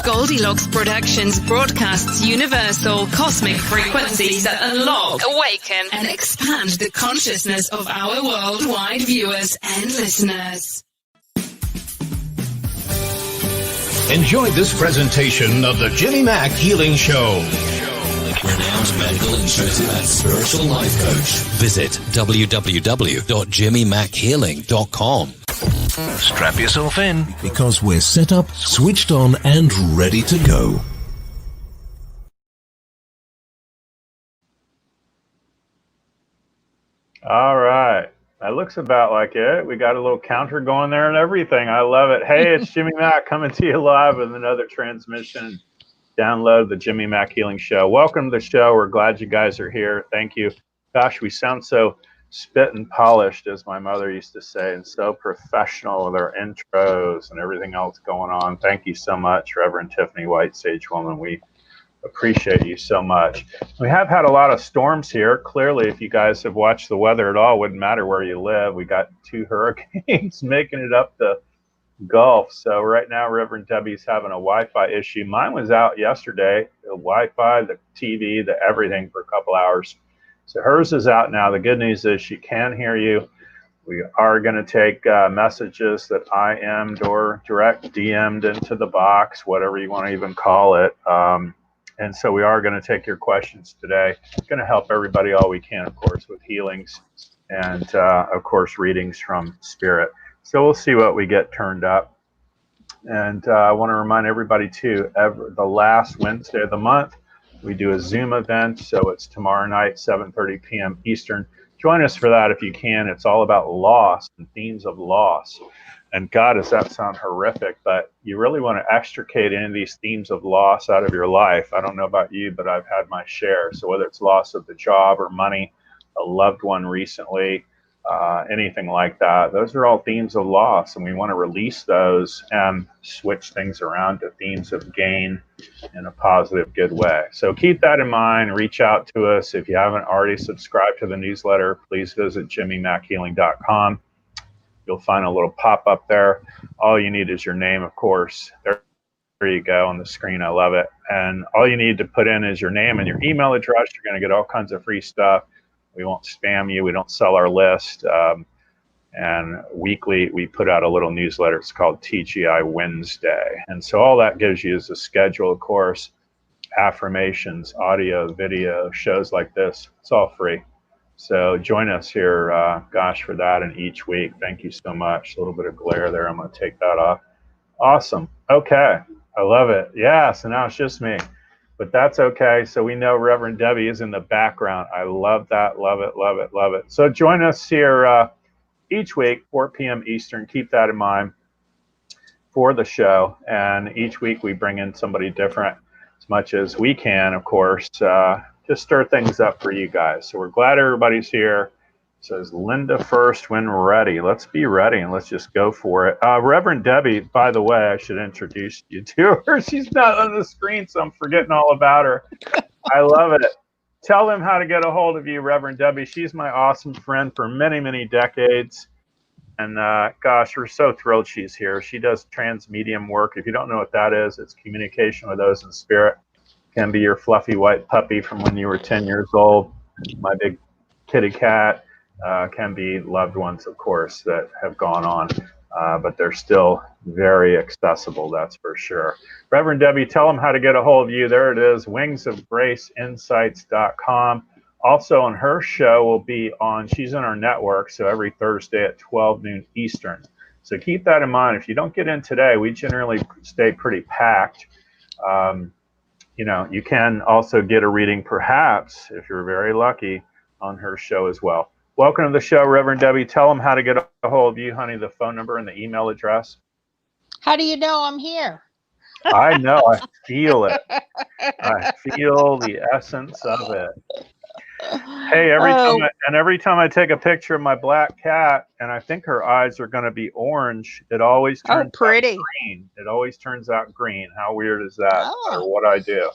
Goldylocks Productions broadcasts universal cosmic frequencies that unlock, awaken, and expand the consciousness of our worldwide viewers and listeners. Enjoy this presentation of the Jimmy Mack Healing Show. Renowned medical, intuitive, and spiritual life coach. Visit www.jimmymackhealing.com. Strap yourself in, because we're set up, switched on, and ready to go. All right. That looks about like it. We got a little counter going there and everything. I love it. Hey, it's Jimmy Mack coming to you live with another transmission. Download the Jimmy Mack Healing Show. Welcome to the show. We're glad you guys are here. Thank you. Gosh, we sound so spit and polished, as my mother used to say, and so professional with our intros and everything else going on. Thank you so much, Reverend Tiffany White, Sage Woman. We appreciate you so much. We have had a lot of storms here. Clearly, if you guys have watched the weather at all, wouldn't matter where you live. We got 2 hurricanes making it up the Gulf. So right now, Reverend Debbie's having a Wi-Fi issue. Mine was out yesterday, the Wi-Fi, the TV, the everything for a couple hours. So hers is out now. The good news is she can hear you. We are going to take messages that I IM'd or direct DM'd into the box, whatever you want to even call it. And so we are going to take your questions today. It's going to help everybody all we can, of course, with healings and, of course, readings from Spirit. So we'll see what we get turned up. And I want to remind everybody, too, the last Wednesday of the month, we do a Zoom event. So it's tomorrow night, 7:30 p.m. Eastern. Join us for that if you can. It's all about loss and themes of loss. And God, does that sound horrific, but you really want to extricate any of these themes of loss out of your life. I don't know about you, but I've had my share. So whether it's loss of the job or money, a loved one recently, anything like that, those are all themes of loss. And we want to release those and switch things around to themes of gain in a positive, good way. So keep that in mind. Reach out to us. If you haven't already subscribed to the newsletter, please visit jimmymackhealing.com. You'll find a little pop-up there. All you need is your name, of course. There you go on the screen. I love it. And all you need to put in is your name and your email address. You're going to get all kinds of free stuff. We won't spam you. We don't sell our list. And weekly, we put out a little newsletter. It's called TGI Wednesday. And so all that gives you is a schedule, of course, affirmations, audio, video, shows like this. It's all free. So join us here, gosh, for that and each week. Thank you so much. A little bit of glare there. I'm going to take that off. Awesome. Okay. I love it. Yeah, so now it's just me. But that's okay. So we know Reverend Debbie is in the background. I love that. Love it, love it, love it. So join us here each week, 4 p.m. Eastern. Keep that in mind for the show. And each week we bring in somebody different as much as we can, of course, just stir things up for you guys. So we're glad everybody's here. Says Linda first when ready. Let's be ready and let's just go for it. Reverend Debbie, by the way, I should introduce you to her. She's not on the screen, so I'm forgetting all about her. I love it. Tell them how to get a hold of you, Reverend Debbie. She's my awesome friend for many, many decades. And gosh, we're so thrilled she's here. She does trance medium work. If you don't know what that is, it's communication with those in spirit. Can be your fluffy white puppy from when you were 10 years old, my big kitty cat, can be loved ones, of course, that have gone on, but they're still very accessible, that's for sure. Reverend Debbie, tell them how to get a hold of you. There it is, wingsofgraceinsights.com. Also on her show will be on, she's in our network, so every Thursday at 12 noon Eastern. So keep that in mind. If you don't get in today, we generally stay pretty packed. You know, you can also get a reading, perhaps, if you're very lucky, on her show as well. Welcome to the show, Reverend Debbie. Tell them how to get a hold of you, honey, the phone number and the email address. How do you know I'm here? I know. I feel it. I feel the essence of it. Hey, every time I take a picture of my black cat, and I think her eyes are going to be orange, it always turns out green. It always turns out green. How weird is that? No matter what I do.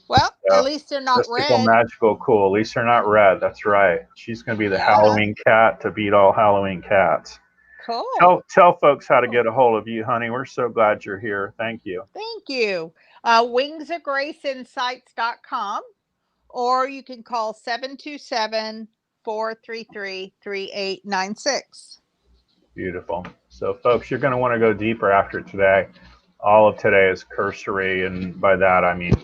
Well, so, at least they're not mystical, red. Magical, cool. At least they're not red. That's right. She's going to be the Halloween cat to beat all Halloween cats. Cool. Tell folks how to get a hold of you, honey. We're so glad you're here. Thank you. Thank you. wingsofgraceinsights.com, or you can call 727-433-3896. Beautiful. So, folks, you're going to want to go deeper after today. All of today is cursory, and by that I mean,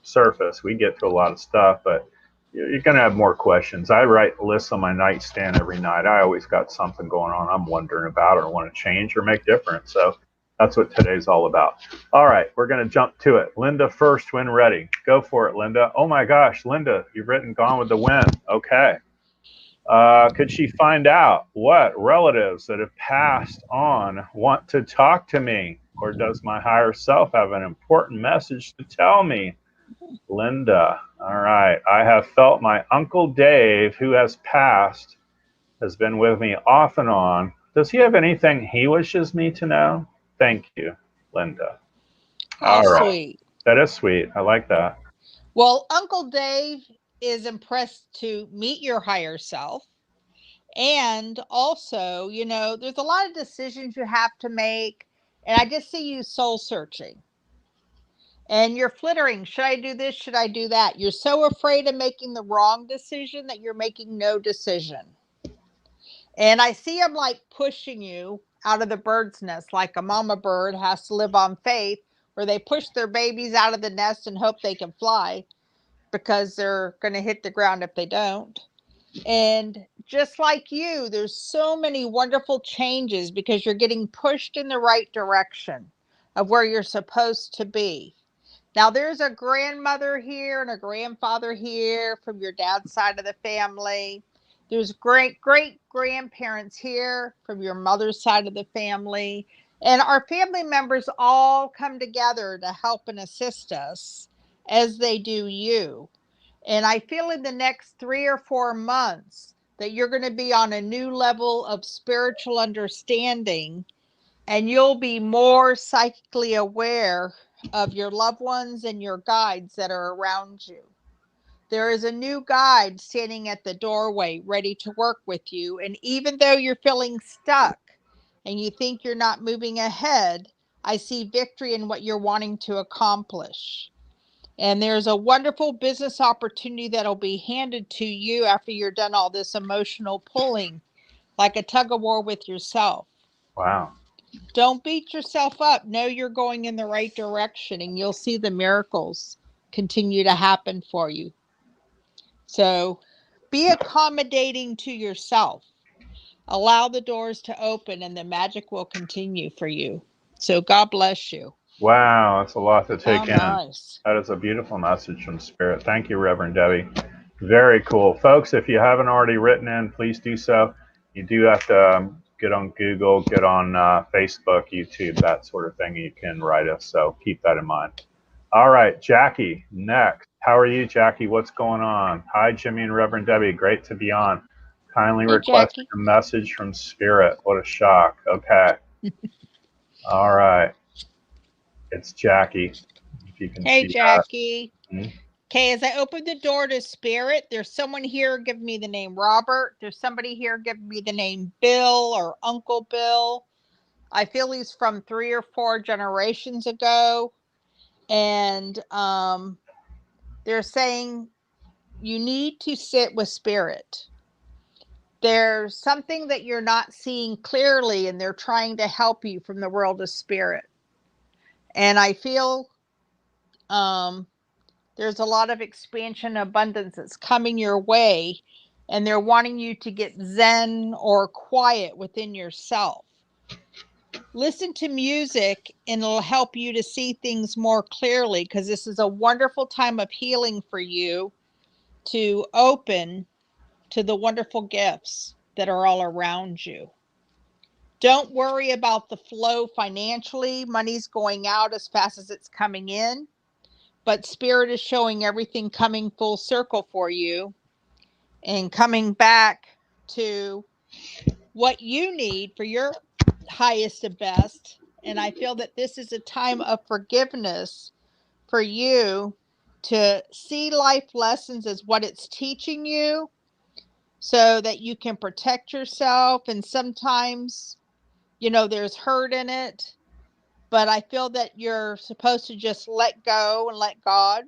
surface. We get to a lot of stuff, but you're going to have more questions. I write lists on my nightstand every night. I always got something going on I'm wondering about or want to change or make different. So that's what today's all about. All right, we're going to jump to it. Linda first when ready. Go for it, Linda. Oh my gosh, Linda, you've written Gone with the Wind. Okay. Could she find out what relatives that have passed on want to talk to me? Or does my higher self have an important message to tell me? Linda, all right. I have felt my Uncle Dave, who has passed, has been with me off and on. Does he have anything he wishes me to know? Thank you, Linda. How sweet. That is sweet. I like that. Well, Uncle Dave is impressed to meet your higher self. And also, there's a lot of decisions you have to make. And I just see you soul searching. And you're flittering. Should I do this? Should I do that? You're so afraid of making the wrong decision that you're making no decision. And I see them like pushing you out of the bird's nest, like a mama bird has to live on faith, where they push their babies out of the nest and hope they can fly, because they're going to hit the ground if they don't. And just like you, there's so many wonderful changes because you're getting pushed in the right direction of where you're supposed to be. Now, there's a grandmother here and a grandfather here from your dad's side of the family. There's great grandparents here from your mother's side of the family. And our family members all come together to help and assist us as they do you. And I feel in the next 3 or 4 months that you're going to be on a new level of spiritual understanding, and you'll be more psychically aware of your loved ones and your guides that are around you. There is a new guide standing at the doorway ready to work with you. And even though you're feeling stuck and you think you're not moving ahead, I see victory in what you're wanting to accomplish. And there's a wonderful business opportunity that'll be handed to you after you're done all this emotional pulling, like a tug of war with yourself. Wow. Don't beat yourself up. Know you're going in the right direction, and you'll see the miracles continue to happen for you. So be accommodating to yourself. Allow the doors to open, and the magic will continue for you. So God bless you. Wow, that's a lot to take in. Nice. That is a beautiful message from Spirit. Thank you, Reverend Debbie. Very cool. Folks, if you haven't already written in, please do so. You do have to get on Google, get on Facebook, YouTube, that sort of thing. You can write us, so keep that in mind. All right, Jackie, next. How are you, Jackie? What's going on? Hi, Jimmy and Reverend Debbie. Great to be on. Kindly requesting a message from Spirit. What a shock. Okay. All right. It's Jackie. If you can Hey, see Jackie. That. Okay, as I open the door to Spirit, there's someone here giving me the name Robert. There's somebody here giving me the name Bill or Uncle Bill. I feel he's from 3 or 4 generations ago. And they're saying you need to sit with Spirit. There's something that you're not seeing clearly, and they're trying to help you from the world of Spirit. And I feel there's a lot of expansion, abundance that's coming your way, and they're wanting you to get zen or quiet within yourself. Listen to music, and it'll help you to see things more clearly, because this is a wonderful time of healing for you to open to the wonderful gifts that are all around you. Don't worry about the flow financially. Money's going out as fast as it's coming in. But Spirit is showing everything coming full circle for you and coming back to what you need for your highest and best. And I feel that this is a time of forgiveness for you to see life lessons as what it's teaching you, so that you can protect yourself. And sometimes, there's hurt in it, but I feel that you're supposed to just let go and let God.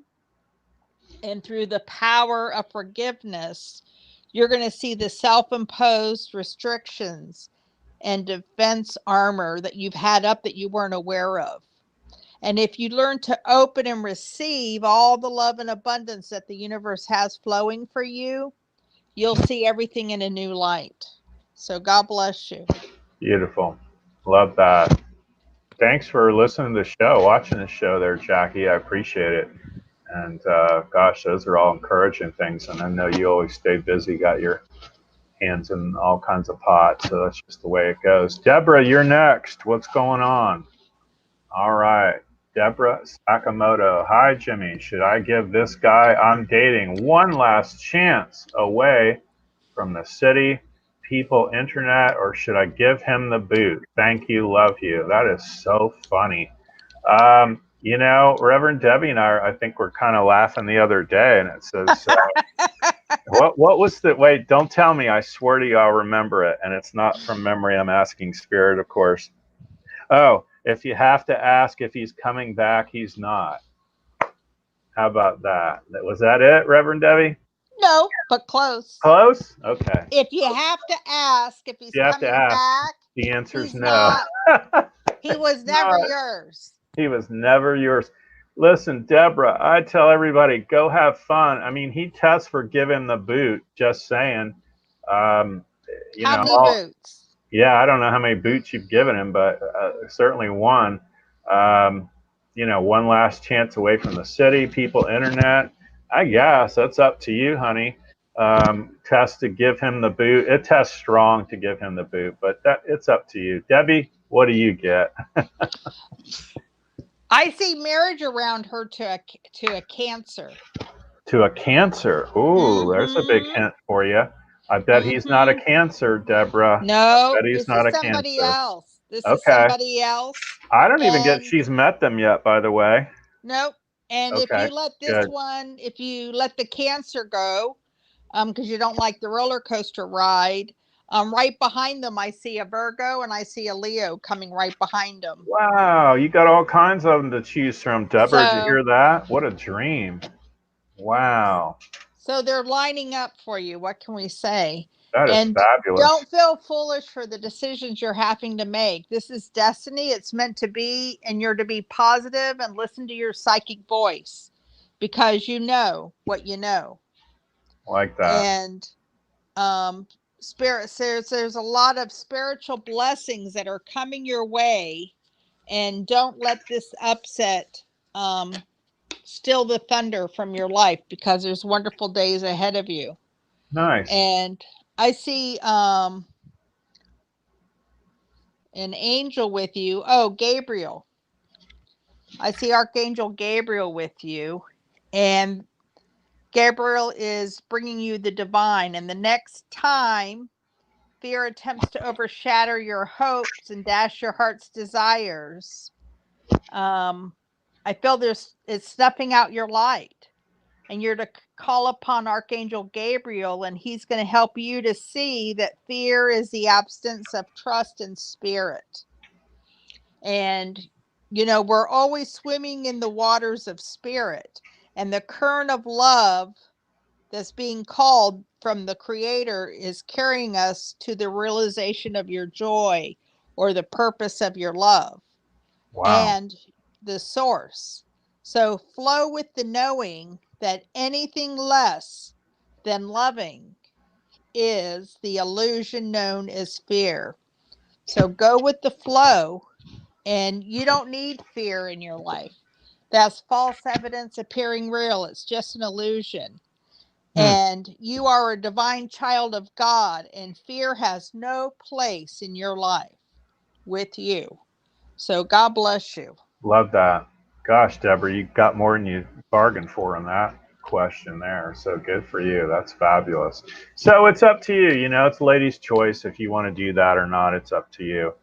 And through the power of forgiveness, you're going to see the self-imposed restrictions and defense armor that you've had up that you weren't aware of. And if you learn to open and receive all the love and abundance that the universe has flowing for you, you'll see everything in a new light. So God bless you. Beautiful. Love that. Thanks for listening to the show, watching the show there, Jackie. I appreciate it. And gosh, those are all encouraging things. And I know you always stay busy, got your hands in all kinds of pots. So that's just the way it goes. Debra, you're next. What's going on? All right. Debra Sakamoto. Hi, Jimmy. Should I give this guy I'm dating one last chance away from the city, people, internet, or should I give him the boot? Thank you. Love you. That is so funny. Reverend Debbie and I think we're kind of laughing the other day, and it says, what was the, wait, don't tell me. I swear to you, I'll remember it. And it's not from memory. I'm asking spirit, of course. Oh, if you have to ask if he's coming back, he's not. How about that? Was that it, Reverend Debbie? No, but close. Close? Okay. If you have to ask if he's coming back, the answer's no. He was never yours. He was never yours. Listen, Debra, I tell everybody, go have fun. I mean, he tests for giving the boot, just saying. How many boots? Yeah, I don't know how many boots you've given him, but certainly one. One last chance away from the city, people, internet. I guess that's up to you, honey. Test to give him the boot. It tests strong to give him the boot, but it's up to you. Debbie, what do you get? I see marriage around her to a Cancer. To a Cancer. Ooh, there's a big hint for you. I bet he's not a Cancer, Debra. No, he's not a Cancer. Else. This is somebody else. I don't even get she's met them yet, by the way. Nope. And if you let this one, if you let the Cancer go, because you don't like the roller coaster ride, right behind them, I see a Virgo and I see a Leo coming right behind them. Wow, you got all kinds of them to choose from, Debra. Did you hear that? What a dream. Wow. So they're lining up for you. What can we say? That is fabulous. Don't feel foolish for the decisions you're having to make. This is destiny. It's meant to be, and you're to be positive and listen to your psychic voice because you know what you know. Like that. And spirit says there's a lot of spiritual blessings that are coming your way, and don't let this upset steal the thunder from your life because there's wonderful days ahead of you. Nice. And I see an angel with you. Oh, Gabriel. I see Archangel Gabriel with you. And Gabriel is bringing you the divine. And the next time fear attempts to overshadow your hopes and dash your heart's desires, I feel it's snuffing out your light, and you're to call upon Archangel Gabriel, and he's going to help you to see that fear is the absence of trust in spirit. And, we're always swimming in the waters of spirit, and the current of love that's being called from the Creator is carrying us to the realization of your joy or the purpose of your love. Wow. And the source. So flow with the knowing that anything less than loving is the illusion known as fear. So go with the flow, and you don't need fear in your life. That's false evidence appearing real. It's just an illusion. And you are a divine child of God, and fear has no place in your life with you. So God bless you. Love that. Gosh, Debra, you got more than you bargained for in that question there. So good for you. That's fabulous. So it's up to you. It's ladies' choice if you want to do that or not. It's up to you.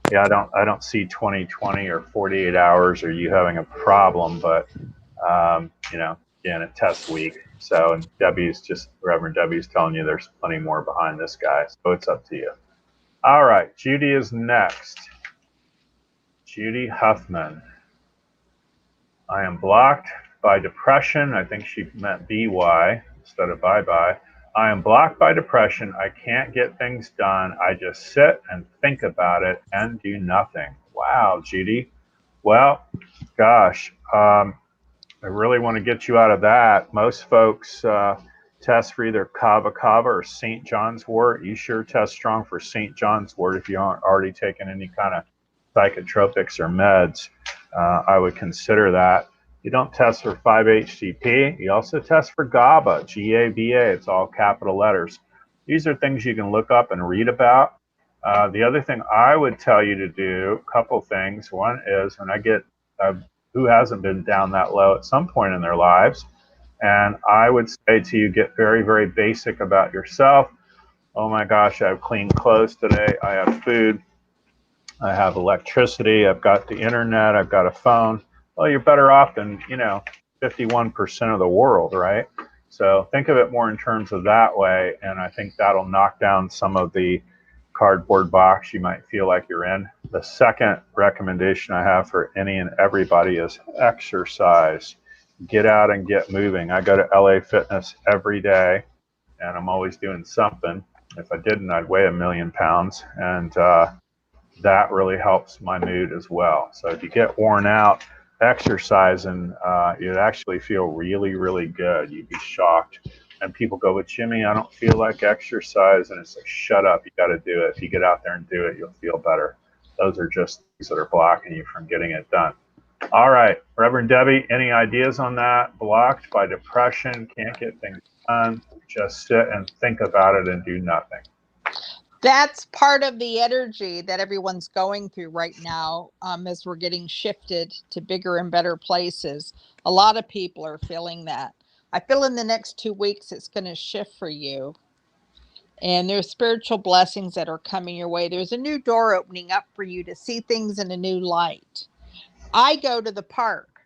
Yeah, I don't see 2020 or 48 hours or you having a problem, but again, it tests weak. So, and Reverend Debbie's telling you there's plenty more behind this guy. So it's up to you. All right, Judy is next. Judy Huffman. I am blocked by depression. I think she meant BY instead of bye-bye. I am blocked by depression. I can't get things done. I just sit and think about it and do nothing. Wow, Judy. Well, gosh, I really want to get you out of that. Most folks test for either Kava Kava or St. John's wort. You sure test strong for St. John's wort if you aren't already taking any kind of psychotropics or meds. I would consider that. You don't test for 5-HTP. You also test for GABA, G-A-B-A. It's all capital letters. These are things you can look up and read about. The other thing I would tell you to do, a couple things. One is when I get, who hasn't been down that low at some point in their lives? And I would say to you, get very, very basic about yourself. Oh my gosh, I have clean clothes today. I have food. I have electricity. I've got the internet. I've got a phone. Well, you're better off than, 51% of the world, right? So think of it more in terms of that way. And I think that'll knock down some of the cardboard box you might feel like you're in. The second recommendation I have for any and everybody is exercise. Get out and get moving. I go to LA Fitness every day, and I'm always doing something. If I didn't, I'd weigh 1,000,000 pounds. And that really helps my mood as well. So if you get worn out, exercising, you'd actually feel really, really good. You'd be shocked. And people go, but Jimmy, I don't feel like exercise. And it's like, shut up. You got to do it. If you get out there and do it, you'll feel better. Those are just things that are blocking you from getting it done. All right, Reverend Debbie, any ideas on that? Blocked by depression, can't get things done, just sit and think about it and do nothing. That's part of the energy that everyone's going through right now, as we're getting shifted to bigger and better places. A lot of people are feeling that. I feel in the next 2 weeks it's going to shift for you. And there's spiritual blessings that are coming your way. There's a new door opening up for you to see things in a new light. I go to the park,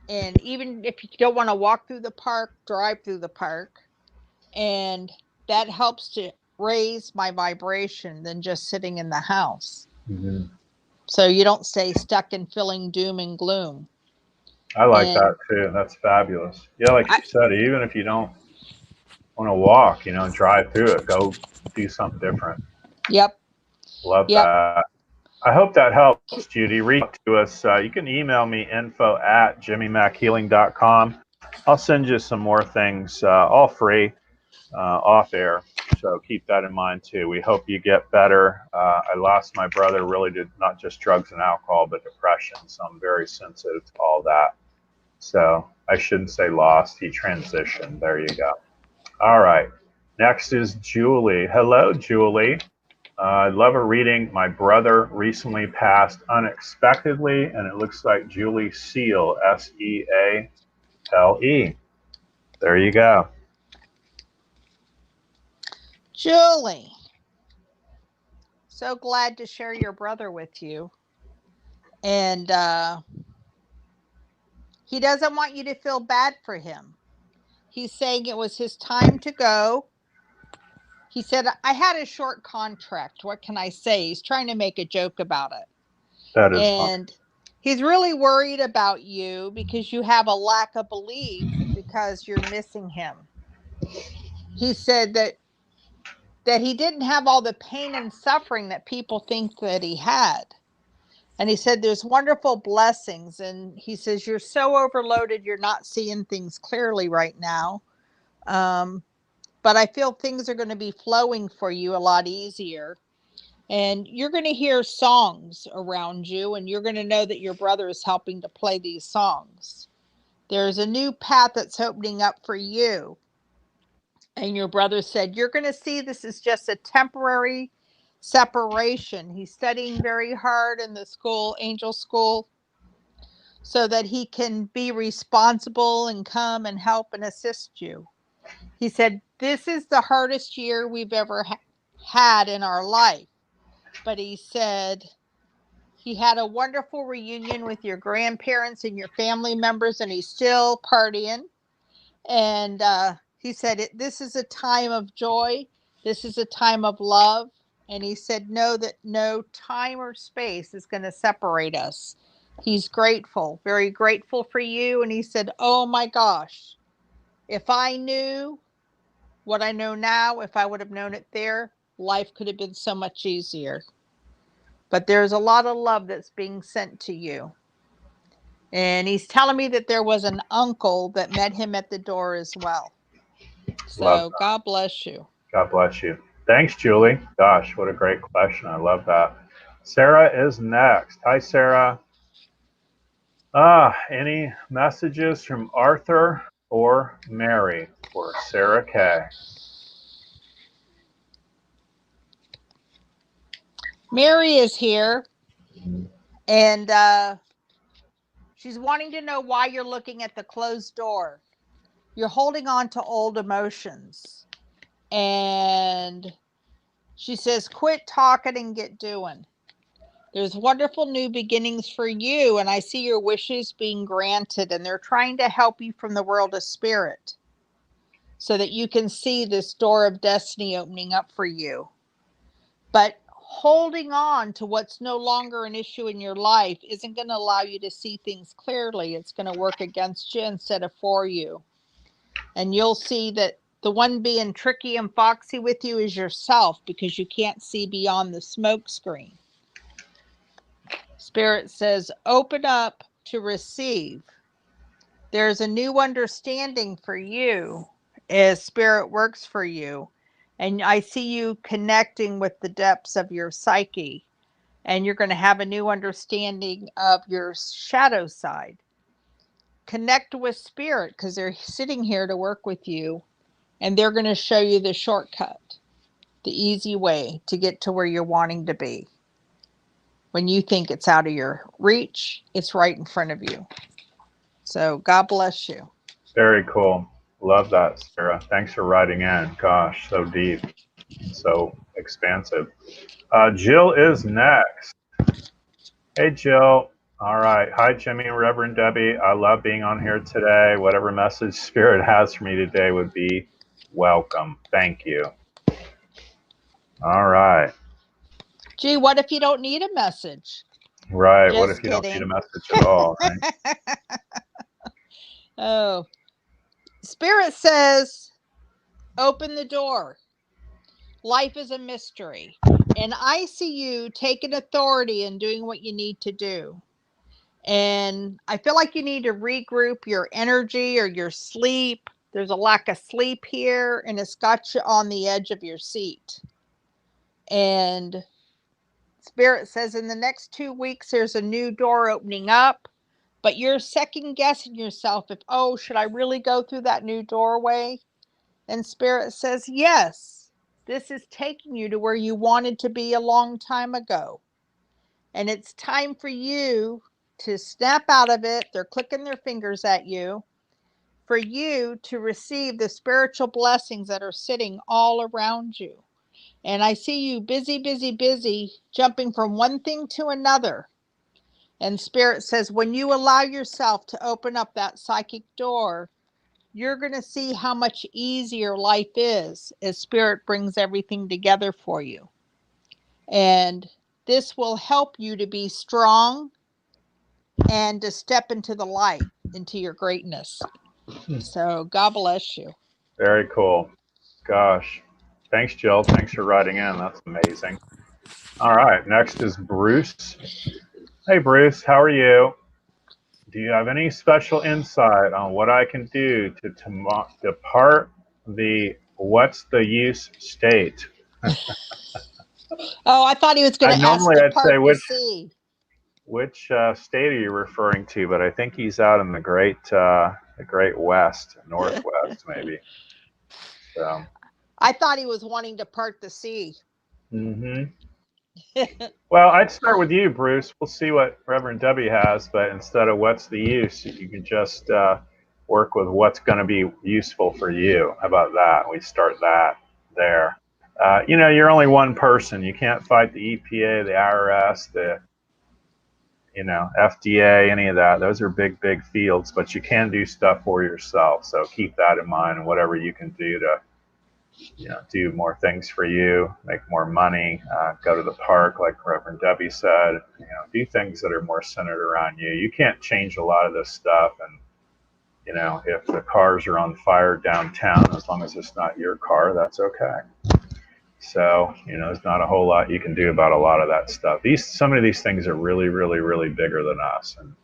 and even if you don't want to walk through the park, drive through the park, and that helps to raise my vibration than just sitting in the house. Mm-hmm. So you don't stay stuck in feeling doom and gloom. I like that too. That's fabulous. Yeah, like you said, even if you don't want to walk, drive through it, go do something different. Yep. Love that. I hope that helps, Judy. Reach out to us. You can email me info@jimmymackhealing.com. I'll send you some more things, all free, off air. So keep that in mind too. We hope you get better. I lost my brother really to not just drugs and alcohol, but depression. So I'm very sensitive to all that. So I shouldn't say lost. He transitioned. There you go. All right. Next is Julie. Hello, Julie. I love a reading. My brother recently passed unexpectedly, and it looks like Julie Seal, Seale. There you go. Julie, so glad to share your brother with you. And he doesn't want you to feel bad for him. He's saying it was his time to go. He said, I had a short contract. What can I say? He's trying to make a joke about it. That is and fun. He's really worried about you because you have a lack of belief because you're missing him. He said that he didn't have all the pain and suffering that people think that he had. And he said there's wonderful blessings. And he says, you're so overloaded, you're not seeing things clearly right now. But I feel things are going to be flowing for you a lot easier. And you're going to hear songs around you, and you're going to know that your brother is helping to play these songs. There's a new path that's opening up for you. And your brother said, you're going to see this is just a temporary separation. He's studying very hard in the school, Angel School, so that he can be responsible and come and help and assist you. He said, this is the hardest year we've ever had in our life. But he said he had a wonderful reunion with your grandparents and your family members, and he's still partying. And he said, this is a time of joy. This is a time of love. And he said, know that no time or space is going to separate us. He's grateful, very grateful for you. And he said, oh my gosh, if I knew what I know now, if I would have known it there, life could have been so much easier. But there's a lot of love that's being sent to you. And he's telling me that there was an uncle that met him at the door as well. So God bless you. God bless you. Thanks, Julie. Gosh, what a great question. I love that. Sarah is next. Hi, Sarah. Any messages from Arthur or Mary for Sarah K? Mary is here, and she's wanting to know why you're looking at the closed door. You're holding on to old emotions. And she says, quit talking and get doing. There's wonderful new beginnings for you, and I see your wishes being granted, and they're trying to help you from the world of spirit so that you can see this door of destiny opening up for you. But holding on to what's no longer an issue in your life isn't going to allow you to see things clearly. It's going to work against you instead of for you. And you'll see that the one being tricky and foxy with you is yourself, because you can't see beyond the smoke screen. Spirit says, open up to receive. There's a new understanding for you as Spirit works for you. And I see you connecting with the depths of your psyche. And you're going to have a new understanding of your shadow side. Connect with Spirit, because they're sitting here to work with you. And they're going to show you the shortcut, the easy way to get to where you're wanting to be. When you think it's out of your reach, it's right in front of you. So God bless you. Very cool. Love that, Sarah. Thanks for writing in. Gosh, so deep, so expansive. Jill is next. Hey, Jill. All right. Hi, Jimmy and Reverend Debbie. I love being on here today. Whatever message Spirit has for me today would be welcome. Thank you. All right. Gee, what if you don't need a message? Right. Just what if you kidding. don't need a message at all? Right? Oh. Spirit says, open the door. Life is a mystery. And I see you taking authority and doing what you need to do. And I feel like you need to regroup your energy or your sleep. There's a lack of sleep here, and it's got you on the edge of your seat. And Spirit says in the next 2 weeks, there's a new door opening up, but you're second guessing yourself if, should I really go through that new doorway? And Spirit says, yes, this is taking you to where you wanted to be a long time ago. And it's time for you to snap out of it. They're clicking their fingers at you. For you to receive the spiritual blessings that are sitting all around you. And I see you busy, jumping from one thing to another. And Spirit says, when you allow yourself to open up that psychic door, you're going to see how much easier life is as Spirit brings everything together for you. And this will help you to be strong and to step into the light, into your greatness. So God bless you. Very cool. Gosh. Thanks, Jill. Thanks for writing in. That's amazing. All right. Next is Bruce. Hey, Bruce. How are you? Do you have any special insight on what I can do to depart the what's the use state? I thought he was going to ask normally the I'd part say to see. which state are you referring to? But I think he's out in the great west, northwest, maybe. So. I thought he was wanting to part the sea. Mm-hmm. Well, I'd start with you, Bruce. We'll see what Reverend Debbie has, but instead of what's the use, you can just work with what's going to be useful for you. How about that? We start that there. You're only one person. You can't fight the EPA, the IRS, FDA, any of that. Those are big, big fields, but you can do stuff for yourself. So keep that in mind, and whatever you can do to, do more things for you, make more money, go to the park, like Reverend Debbie said, do things that are more centered around you. You can't change a lot of this stuff. And, if the cars are on fire downtown, as long as it's not your car, that's okay. So, there's not a whole lot you can do about a lot of that stuff. Some of these things are really, really, really bigger than us, and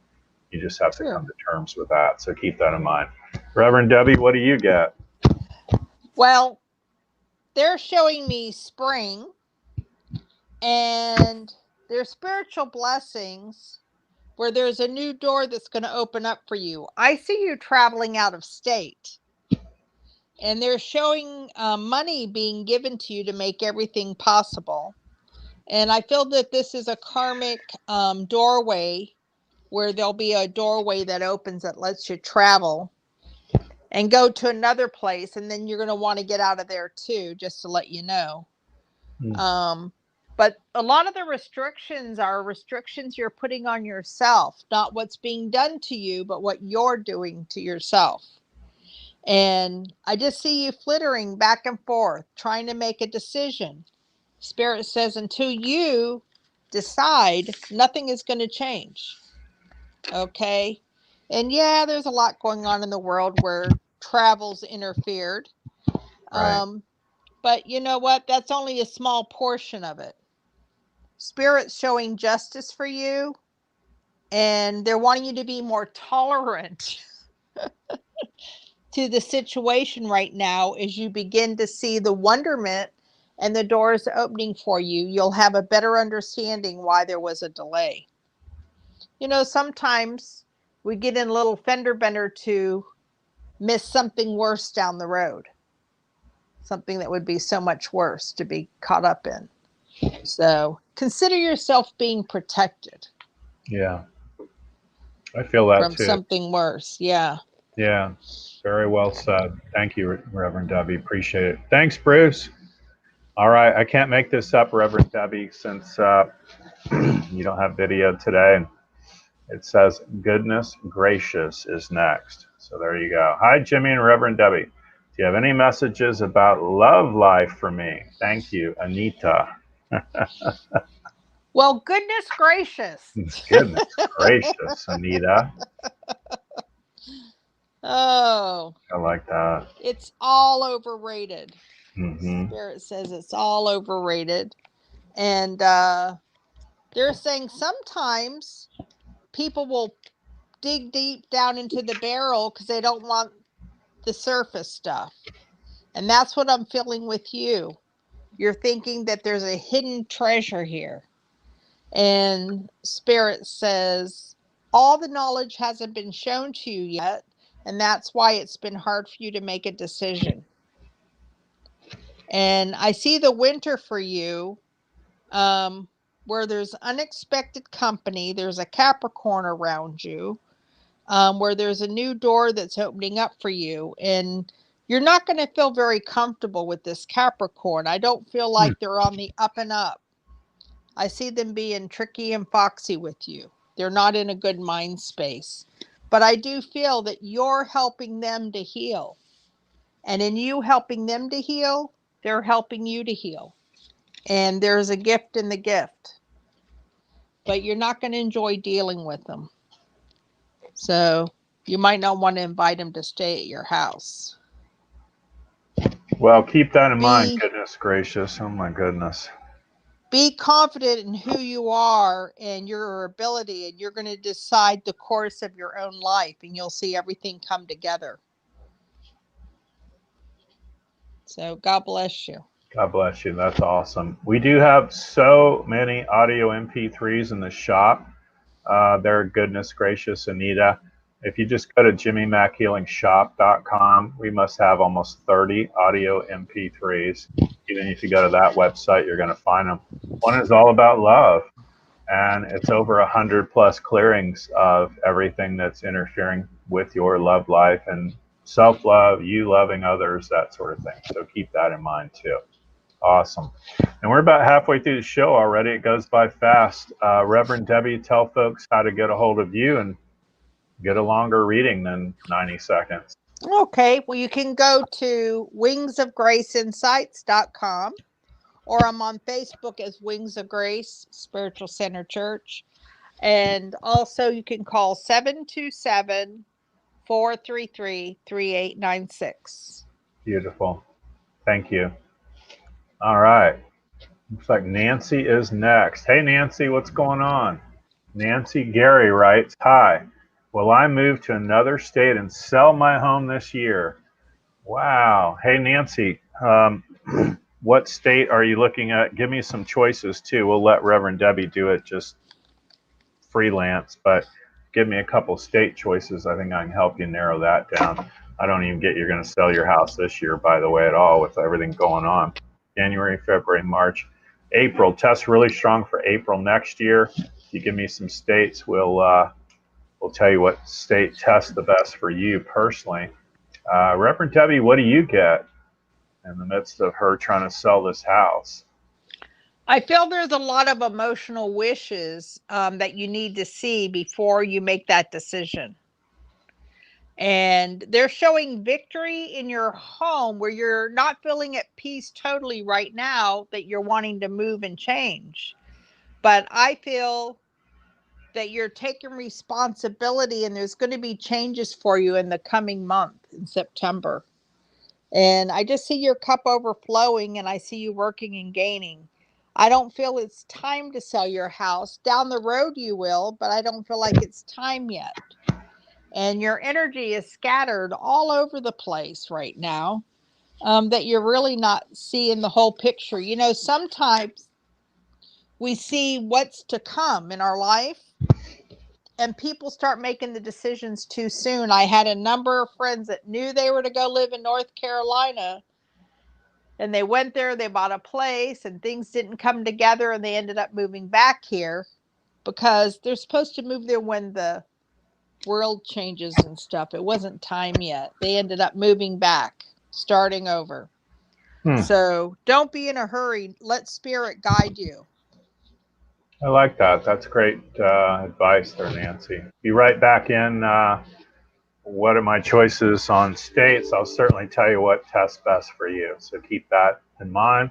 you just have to come to terms with that. So keep that in mind. Reverend Debbie, what do you get? Well, they're showing me spring, and there's spiritual blessings where there's a new door that's going to open up for you. I see you traveling out of state. And they're showing money being given to you to make everything possible. And I feel that this is a karmic doorway, where there'll be a doorway that opens that lets you travel and go to another place. And then you're going to want to get out of there too, just to let you know. But a lot of the restrictions are restrictions you're putting on yourself, not what's being done to you, but what you're doing to yourself. And I just see you flittering back and forth, trying to make a decision. Spirit says, until you decide, nothing is going to change. Okay. And yeah, there's a lot going on in the world where travel's interfered. Right. But you know what? That's only a small portion of it. Spirit's showing justice for you, and they're wanting you to be more tolerant to the situation right now. As you begin to see the wonderment and the doors opening for you, you'll have a better understanding why there was a delay. Sometimes we get in a little fender bender to miss something worse down the road, something that would be so much worse to be caught up in. So consider yourself being protected. Yeah, I feel that from too. Something worse. Yeah. Yeah, very well said. Thank you, Reverend Debbie. Appreciate it. Thanks, Bruce. All right, I can't make this up, Reverend Debbie, since you don't have video today. It says goodness gracious is next. So there you go. Hi, Jimmy and Reverend Debbie. Do you have any messages about love life for me? Thank you, Anita. Well, goodness gracious. Goodness gracious, Anita. Oh. I like that. It's all overrated. Mm-hmm. Spirit says it's all overrated. And they're saying sometimes people will dig deep down into the barrel because they don't want the surface stuff. And that's what I'm feeling with you. You're thinking that there's a hidden treasure here. And Spirit says all the knowledge hasn't been shown to you yet. And that's why it's been hard for you to make a decision. And I see the winter for you, where there's unexpected company. There's a Capricorn around you, where there's a new door that's opening up for you. And you're not going to feel very comfortable with this Capricorn. I don't feel like they're on the up and up. I see them being tricky and foxy with you. They're not in a good mind space. But I do feel that you're helping them to heal. And in you helping them to heal, they're helping you to heal. And there's a gift in the gift. But you're not going to enjoy dealing with them. So you might not want to invite them to stay at your house. Well, keep that in mind. Goodness gracious. Oh, my goodness. Be confident in who you are and your ability, and you're going to decide the course of your own life, and you'll see everything come together. So God bless you. God bless you. That's awesome. We do have so many audio MP3s in the shop. They're goodness gracious, Anita. If you just go to jimmymackhealingshop.com, we must have almost 30 audio MP3s. Even if you go to that website, you're going to find them. One is all about love, and it's over 100+ clearings of everything that's interfering with your love life and self-love, you loving others, that sort of thing. So keep that in mind too. Awesome. And we're about halfway through the show already. It goes by fast. Reverend Debbie, tell folks how to get a hold of you and get a longer reading than 90 seconds. Okay, well, you can go to wingsofgraceinsights.com, or I'm on Facebook as Wings of Grace Spiritual Center Church. And also you can call 727-433-3896. Beautiful. Thank you. All right. Looks like Nancy is next. Hey, Nancy, what's going on? Nancy Gary writes, hi, will I move to another state and sell my home this year? Wow. Hey, Nancy, what state are you looking at? Give me some choices, too. We'll let Reverend Debbie do it just freelance, but give me a couple state choices. I think I can help you narrow that down. I don't even get you're going to sell your house this year, by the way, at all, with everything going on. January, February, March, April. Test really strong for April next year. If you give me some states, we'll tell you what state tests the best for you personally. Reverend Debbie, what do you get in the midst of her trying to sell this house? I feel there's a lot of emotional wishes that you need to see before you make that decision. And they're showing victory in your home where you're not feeling at peace totally right now, that you're wanting to move and change. But I feel that you're taking responsibility, and there's going to be changes for you in the coming month in September. And I just see your cup overflowing, and I see you working and gaining. I don't feel it's time to sell your house. Down the road you will, but I don't feel like it's time yet. And your energy is scattered all over the place right now, that you're really not seeing the whole picture. You know, sometimes we see what's to come in our life, and people start making the decisions too soon. I had a number of friends that knew they were to go live in North Carolina, and they went there, they bought a place, and things didn't come together, and they ended up moving back here because they're supposed to move there when the world changes and stuff. It wasn't time yet. They ended up moving back, starting over. So don't be in a hurry. Let spirit guide you. I like that. That's great advice there, Nancy. Be right back in. What are my choices on states? I'll certainly tell you what tests best for you. So keep that in mind.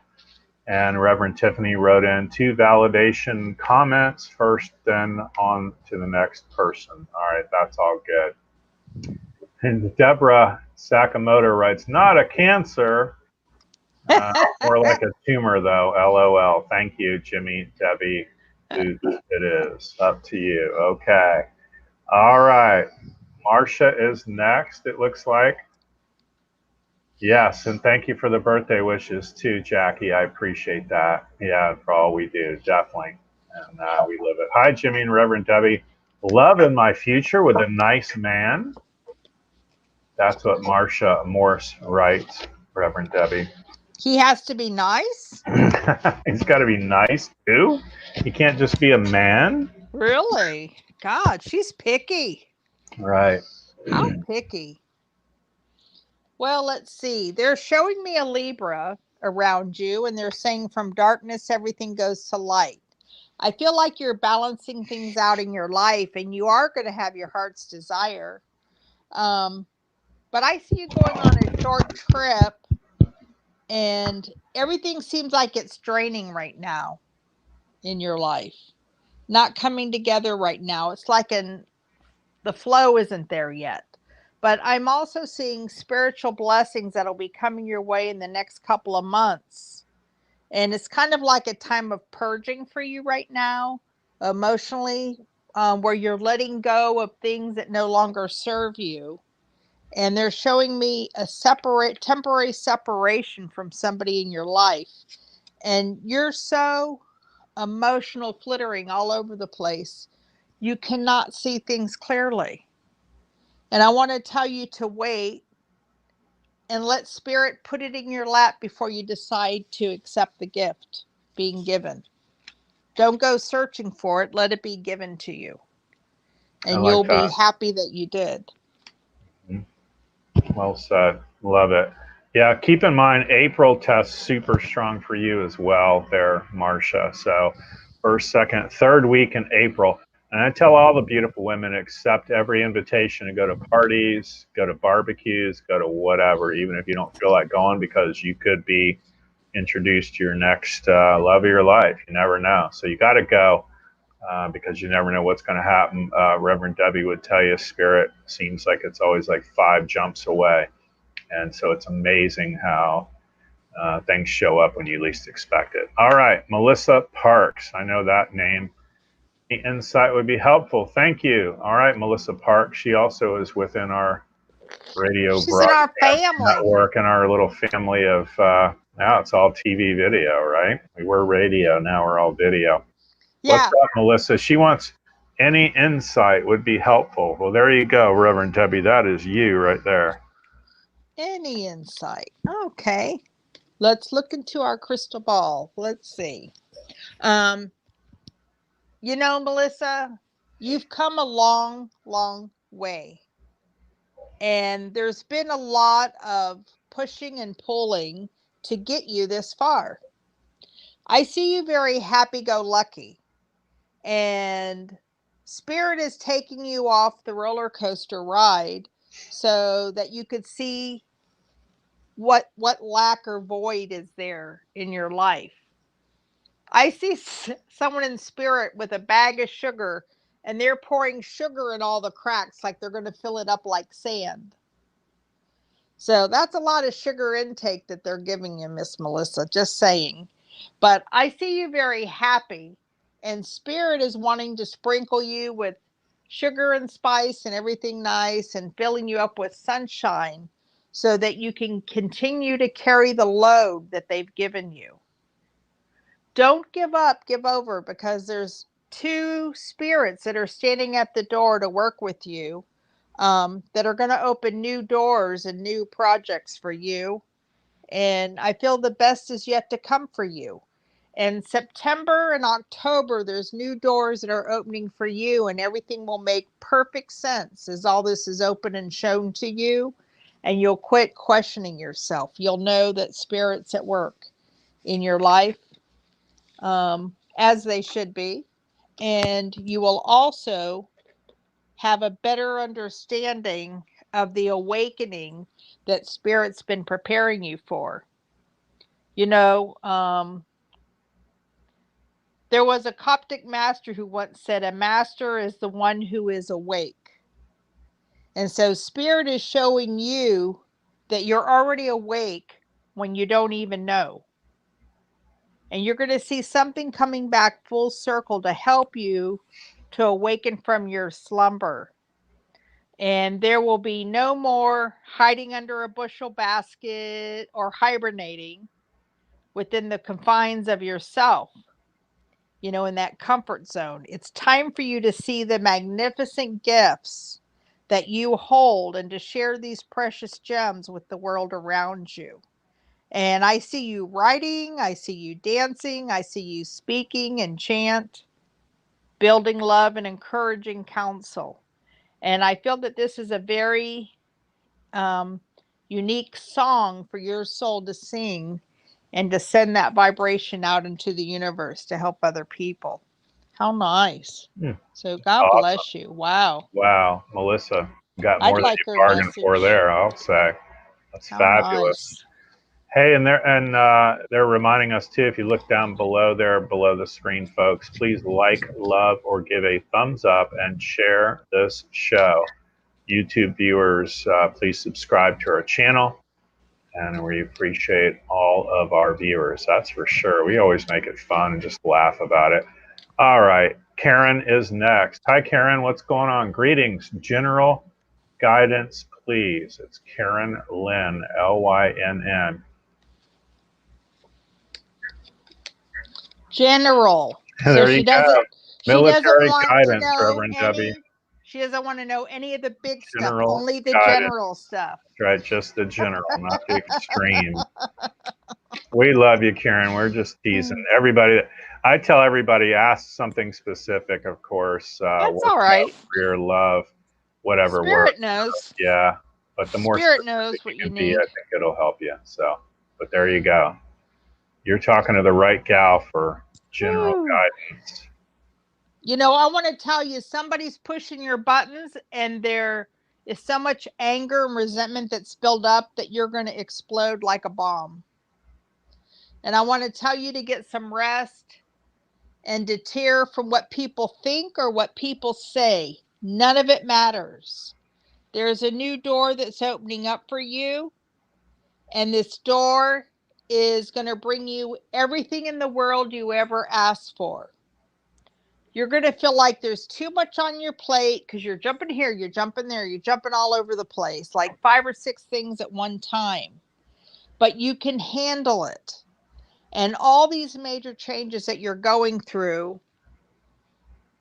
And Reverend Tiffany wrote in 2 validation comments first, then on to the next person. All right, that's all good. And Debra Sakamoto writes, not a cancer, more like a tumor though, LOL. Thank you, Jimmy, Debbie. It is up to you. Okay. All right. Marcia is next, it looks like. Yes, and thank you for the birthday wishes too, Jackie. I appreciate that. Yeah, for all we do, definitely. And we live it. Hi, Jimmy and Reverend Debbie. Love in my future with a nice man. That's what Marcia Morse writes, Reverend Debbie. He has to be nice? He's got to be nice too. He can't just be a man. Really? God, she's picky. Right. How picky. Well, let's see. They're showing me a Libra around you, and they're saying from darkness, everything goes to light. I feel like you're balancing things out in your life, and you are going to have your heart's desire. But I see you going on a short trip, and everything seems like it's draining right now in your life. Not coming together right now. It's like the flow isn't there yet. But I'm also seeing spiritual blessings that'll be coming your way in the next couple of months. And it's kind of like a time of purging for you right now, emotionally, where you're letting go of things that no longer serve you. And they're showing me a temporary separation from somebody in your life. And you're so emotional, flittering all over the place. You cannot see things clearly. And I want to tell you to wait and let spirit put it in your lap before you decide to accept the gift being given. Don't go searching for it. Let it be given to you. And you'll be happy that you did. Well said. Love it. Yeah, keep in mind April tests super strong for you as well there, Marcia. So first, second, third week in April. And I tell all the beautiful women, accept every invitation to go to parties, go to barbecues, go to whatever, even if you don't feel like going, because you could be introduced to your next love of your life. You never know. So you got to go because you never know what's going to happen. Reverend Debbie would tell you, spirit seems like it's always like 5 jumps away. And so it's amazing how things show up when you least expect it. All right, Melissa Parks. I know that name. The insight would be helpful. Thank you. All right, Melissa Parks. She also is within our radio She's in our family network and our little family of now it's all TV video, right? We were radio, now we're all video. Yeah. What's up, Melissa? She wants any insight would be helpful. Well, there you go, Reverend Debbie. That is you right there. Any insight? Okay. Let's look into our crystal ball. Let's see. You know, Melissa, you've come a long, long way. And there's been a lot of pushing and pulling to get you this far. I see you very happy-go-lucky. And Spirit is taking you off the roller coaster ride so that you could see what lack or void is there in your life. I see someone in spirit with a bag of sugar, and they're pouring sugar in all the cracks like they're going to fill it up like sand. So that's a lot of sugar intake that they're giving you, Miss Melissa, just saying. But I see you very happy, and spirit is wanting to sprinkle you with sugar and spice and everything nice and filling you up with sunshine so that you can continue to carry the load that they've given you. Don't give up, give over, because there's 2 spirits that are standing at the door to work with you that are going to open new doors and new projects for you. And I feel the best is yet to come for you. In September and October, there's new doors that are opening for you, and everything will make perfect sense as all this is open and shown to you. And you'll quit questioning yourself. You'll know that spirit's at work in your life. As they should be. And you will also have a better understanding of the awakening that Spirit's been preparing you for. You know, there was a Coptic master who once said, a master is the one who is awake. And so Spirit is showing you that you're already awake when you don't even know. And you're going to see something coming back full circle to help you to awaken from your slumber. And there will be no more hiding under a bushel basket or hibernating within the confines of yourself, you know, in that comfort zone. It's time for you to see the magnificent gifts that you hold and to share these precious gems with the world around you. And I see you writing, I see you dancing, I see you speaking and chant, building love and encouraging counsel. And I feel that this is a very unique song for your soul to sing and to send that vibration out into the universe to help other people. How nice. So God awesome. Bless you. Wow. Wow, Melissa, got more than you bargained for there, I'll say. That's How fabulous. Nice. Hey, and they're reminding us too, if you look down below there, below the screen, folks, please like, love, or give a thumbs up and share this show. YouTube viewers, please subscribe to our channel, and we appreciate all of our viewers, that's for sure. We always make it fun and just laugh about it. All right, Karen is next. Hi, Karen, what's going on? Greetings, general guidance, please. It's Karen Lynn, Lynn. General. There you go. Military guidance, Reverend Debbie. She doesn't want to know any of the big General stuff, only the guidance. general stuff. Right, just the general, not the extreme. We love you, Karen. We're just teasing everybody. I tell everybody, ask something specific, of course. That's all right. Career, love, whatever. Spirit knows. Yeah. But the more Spirit specific knows you what you can be, need. I think it'll help you. So, but there you go. You're talking to the right gal for general Woo. guidance. You know, I want to tell you, somebody's pushing your buttons, and there is so much anger and resentment that's built up that you're going to explode like a bomb. And I want to tell you to get some rest and deter from what people think or what people say. None of it matters. There's a new door that's opening up for you, and this door is going to bring you everything in the world you ever asked for. You're going to feel like there's too much on your plate because you're jumping here, you're jumping there, you're jumping all over the place, like 5 or 6 things at one time. But you can handle it. And all these major changes that you're going through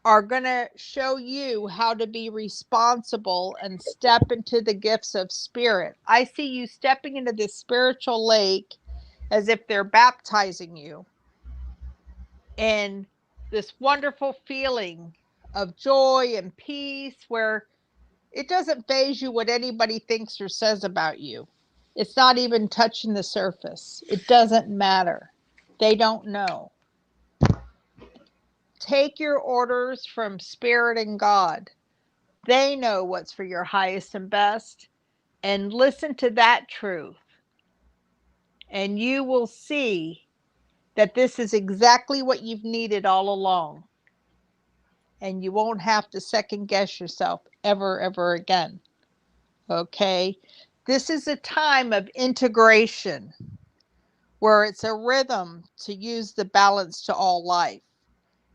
are going to show you how to be responsible and step into the gifts of spirit. I see you stepping into this spiritual lake as if they're baptizing you. And this wonderful feeling of joy and peace where it doesn't faze you what anybody thinks or says about you. It's not even touching the surface. It doesn't matter. They don't know. Take your orders from Spirit and God. They know what's for your highest and best. And listen to that truth. And you will see that this is exactly what you've needed all along. And you won't have to second guess yourself ever again. Okay? This is a time of integration where it's a rhythm to use the balance to all life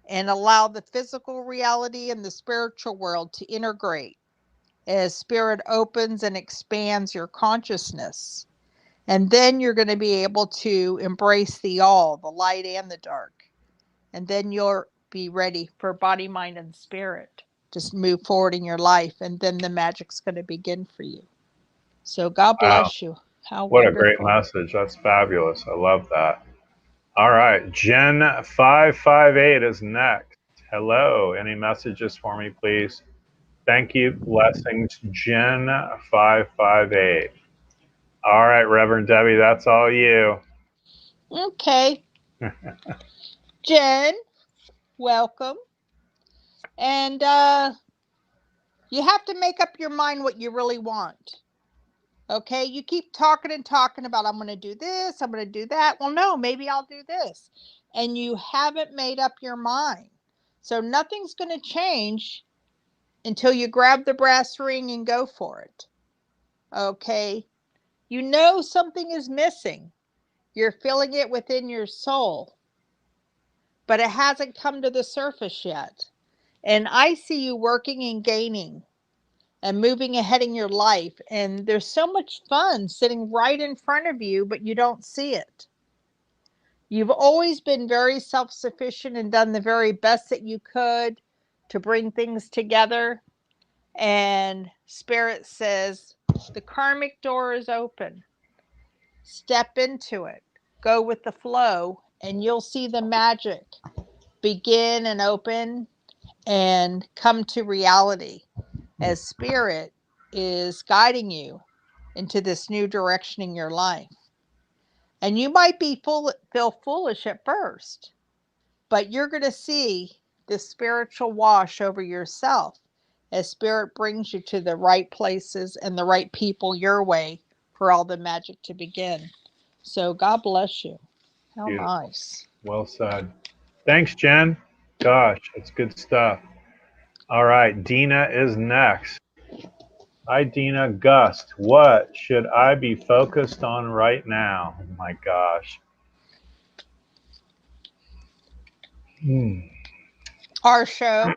and allow the physical reality and the spiritual world to integrate as spirit opens and expands your consciousness. And then you're going to be able to embrace the all, the light and the dark. And then you'll be ready for body, mind, and spirit to move forward in your life. And then the magic's going to begin for you. So God bless you. How What a great wonderful. message. That's fabulous. I love that. All right. Jen 558 is next. Hello. Any messages for me, please? Thank you. Blessings, Jen 558. All right, Reverend Debbie, that's all you. Okay. Jen, welcome. And you have to make up your mind what you really want. Okay, you keep talking and talking about, I'm going to do this, I'm going to do that. Well, no, maybe I'll do this. And you haven't made up your mind. So nothing's going to change until you grab the brass ring and go for it. Okay, you know something is missing. You're feeling it within your soul, but it hasn't come to the surface yet. And I see you working and gaining and moving ahead in your life. And there's so much fun sitting right in front of you, but you don't see it. You've always been very self-sufficient and done the very best that you could to bring things together. And Spirit says, the karmic door is open. Step into it. Go with the flow, and you'll see the magic begin and open and come to reality as Spirit is guiding you into this new direction in your life. And you might feel foolish at first, but you're going to see this spiritual wash over yourself as Spirit brings you to the right places and the right people your way for all the magic to begin. So God bless you. How Beautiful. nice. Well said. Thanks, Jen. Gosh, it's good stuff. All right, Dina is next. Hi, Dina. Gust, what should I be focused on right now? Oh, my gosh. Our show.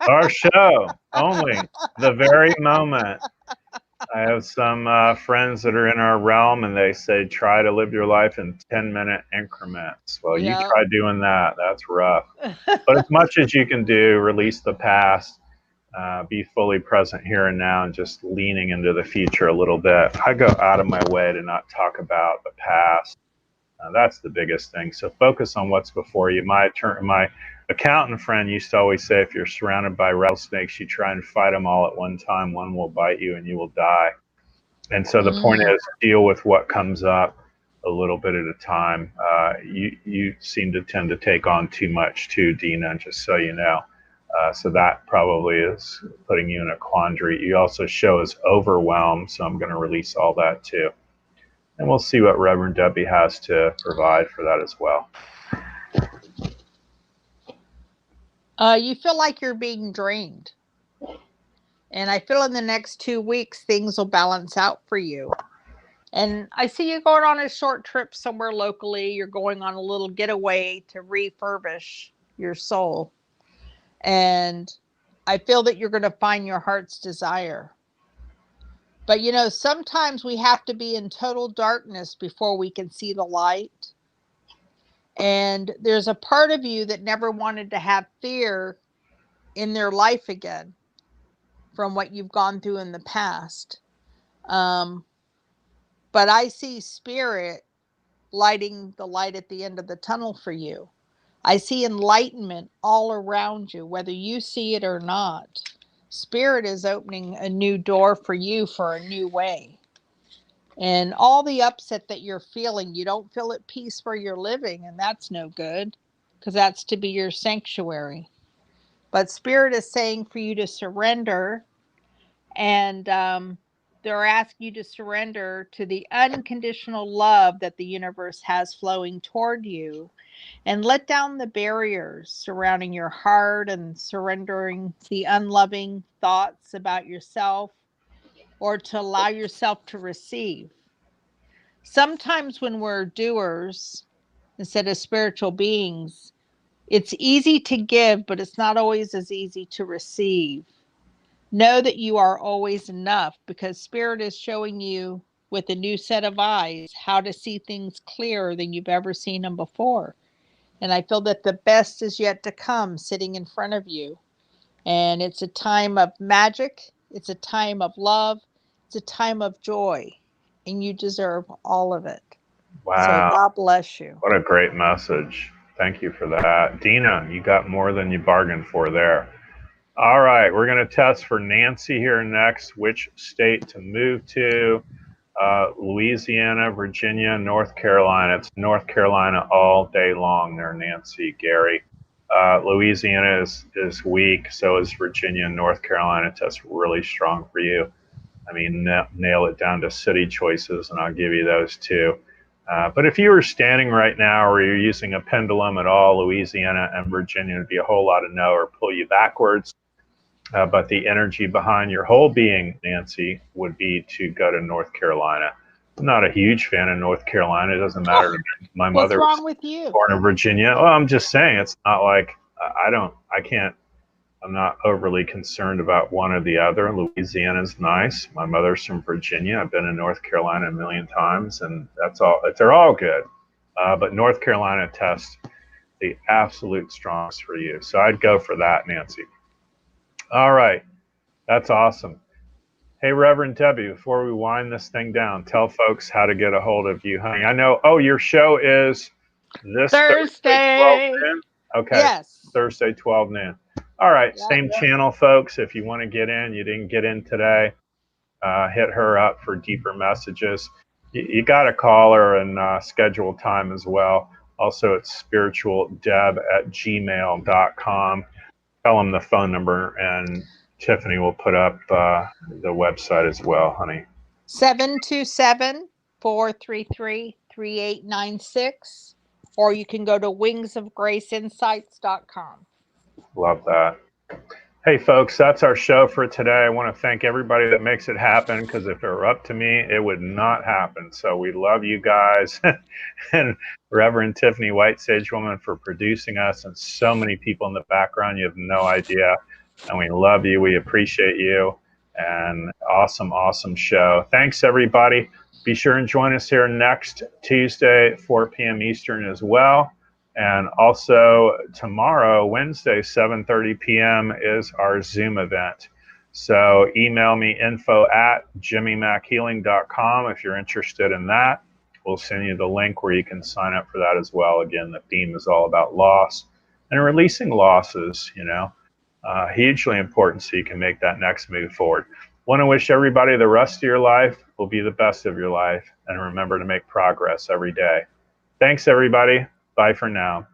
Our show, only the very moment. I have some friends that are in our realm, and they say try to live your life in 10-minute increments. Well, you try doing that. That's rough. But as much as you can do, release the past, be fully present here and now, and just leaning into the future a little bit. I go out of my way to not talk about the past. That's the biggest thing. So focus on what's before you. My accountant friend used to always say, if you're surrounded by rattlesnakes, you try and fight them all at one time. One will bite you and you will die. And so the point is, deal with what comes up a little bit at a time. You seem to tend to take on too much too, Dina, just so you know. So that probably is putting you in a quandary. You also show as overwhelmed, so I'm going to release all that too. And we'll see what Reverend Debbie has to provide for that as well. You feel like you're being drained. And I feel in the next 2 weeks, things will balance out for you. And I see you going on a short trip somewhere locally. You're going on a little getaway to refurbish your soul. And I feel that you're going to find your heart's desire. But, you know, sometimes we have to be in total darkness before we can see the light. And there's a part of you that never wanted to have fear in their life again from what you've gone through in the past. But I see spirit lighting the light at the end of the tunnel for you. I see enlightenment all around you, whether you see it or not. Spirit is opening a new door for you for a new way. And all the upset that you're feeling, you don't feel at peace where you're living, and that's no good, because that's to be your sanctuary. But Spirit is saying for you to surrender, and they're asking you to surrender to the unconditional love that the universe has flowing toward you, and let down the barriers surrounding your heart and surrendering the unloving thoughts about yourself, or to allow yourself to receive. Sometimes when we're doers instead of spiritual beings, it's easy to give, but it's not always as easy to receive. Know that you are always enough, because Spirit is showing you with a new set of eyes how to see things clearer than you've ever seen them before. And I feel that the best is yet to come sitting in front of you. And it's a time of magic. It's a time of love. It's a time of joy. And you deserve all of it. Wow. So God bless you. What a great message. Thank you for that. Dina, you got more than you bargained for there. All right, we're going to test for Nancy here next, which state to move to. Louisiana, Virginia, North Carolina. It's North Carolina all day long there, Nancy, Gary. Louisiana is weak, so is Virginia and North Carolina. Test really strong for you. I mean, nail it down to city choices, and I'll give you those too. But if you were standing right now, or you're using a pendulum at all, Louisiana and Virginia would be a whole lot of no, or pull you backwards. But the energy behind your whole being, Nancy, would be to go to North Carolina. I'm not a huge fan of North Carolina. It doesn't matter to me. My mother What's wrong with you? born in Virginia. Well, I'm just saying, it's not like I'm not overly concerned about one or the other. Louisiana's nice. My mother's from Virginia. I've been in North Carolina a million times, and that's all. They're all good. But North Carolina tests the absolute strongest for you. So I'd go for that, Nancy. All right. That's awesome. Hey, Reverend Debbie, before we wind this thing down, tell folks how to get a hold of you, honey. I know, your show is this Thursday 12 noon? Okay. Yes. Thursday, 12 noon. All right. Same channel, folks. If you want to get in, you didn't get in today, hit her up for deeper messages. You got to call her and schedule time as well. Also, it's spiritualdeb@gmail.com. Tell them the phone number, and Tiffany will put up the website as well, honey. 727-433-3896, or you can go to wingsofgraceinsights.com. Love that. Hey, folks, that's our show for today. I want to thank everybody that makes it happen, because if it were up to me, it would not happen. So we love you guys, and Reverend Tiffany White Sage Woman for producing us, and so many people in the background. You have no idea. And we love you. We appreciate you. And awesome, awesome show. Thanks, everybody. Be sure and join us here next Tuesday, 4 p.m. Eastern as well. And also tomorrow, Wednesday, 7:30 p.m. is our Zoom event. So email me info@jimmymackhealing.com if you're interested in that. We'll send you the link where you can sign up for that as well. Again, the theme is all about loss and releasing losses, hugely important so you can make that next move forward. Want to wish everybody the rest of your life will be the best of your life. And remember to make progress every day. Thanks, everybody. Bye for now.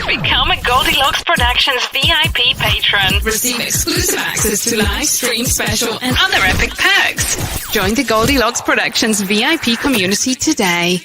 Become a Goldylocks Productions VIP patron. Receive exclusive access to live stream special and other epic perks. Join the Goldylocks Productions VIP community today.